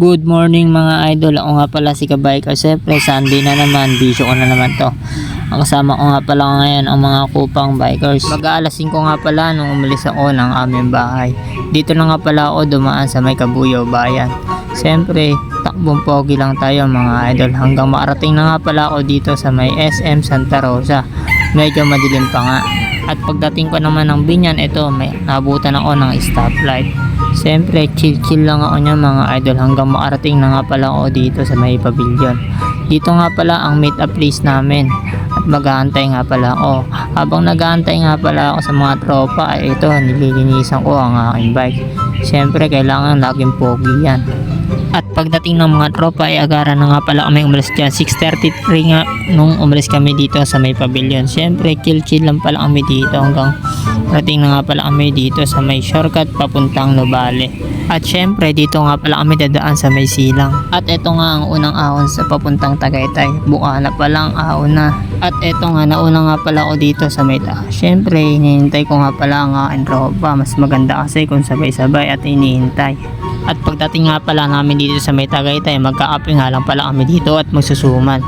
Good morning mga idol, ako nga pala si Kabiker. Siyempre Sunday na naman, bisyo ko na naman to. Ang kasama ko nga pala ngayon ang mga kupang bikers. Mag-aalas 5 nga pala nung umalis ako ng aming bahay. Dito na nga pala ako dumaan sa may Kabuyaw bayan. Siyempre takbong pogi lang tayo mga idol hanggang makarating na nga pala ako dito sa may SM Santa Rosa. Medyo madilim pa nga. At pagdating ko naman ng Binyan, ito may nabutan ako ng stoplight. Siyempre chill lang ako niya mga idol hanggang makarating na nga pala ako dito sa may pavilion. Dito nga pala ang meet up place namin at mag-aantay nga pala ako. Habang nag-aantay nga pala ako sa mga tropa ay ito nililinisan ko ang aking bike. Siyempre kailangan laging pogi yan. At pagdating ng mga tropa ay agaran na nga pala kami umalis dyan. 6:33 nga nung umalis kami dito sa may pavilion. Siyempre chill lang pala kami dito hanggang rating na nga pala kami dito sa may shortcut papuntang Nuvale. At syempre dito nga pala kami dadaan sa may silang. At ito nga ang unang ahon sa papuntang Tagaytay. Buka na palang ahon na. At ito nga nauna nga pala ako dito sa may taas. Syempre hinihintay ko nga pala ang aking tropa. Mas maganda kasi kung sabay-sabay at hinihintay. At pagdating nga pala namin dito sa may Tagaytay, magka-kape nga lang pala kami dito at magsusuman.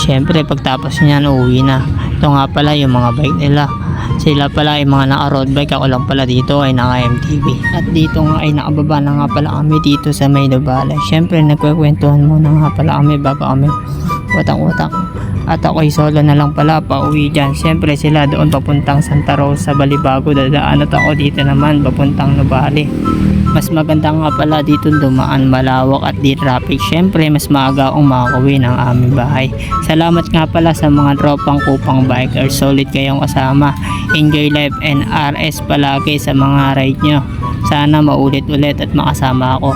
Syempre pagtapos niyan uuwi na. Ito nga pala yung mga bike nila. Sila pala ay mga naka-road bike, ako lang pala dito ay naka-MTB. At dito nga ay nakababa na nga pala kami dito sa may Nuvale. Syempre nagkukwentuhan muna nga pala kami bago kami utang-utang. At ako ay solo na lang pala pauwi dyan. Syempre sila doon papuntang Santa Rosa, Balibago dadaan at ako dito naman papuntang Nuvale. Mas maganda nga pala dito dumaan, malawak at di traffic. Syempre mas maaga akong makakauwi ng aming bahay. Salamat nga pala sa mga tropang kupang bikers. Solid kayong kasama. Enjoy life and RS palagi sa mga ride nyo. Sana maulit-ulit at makasama ako.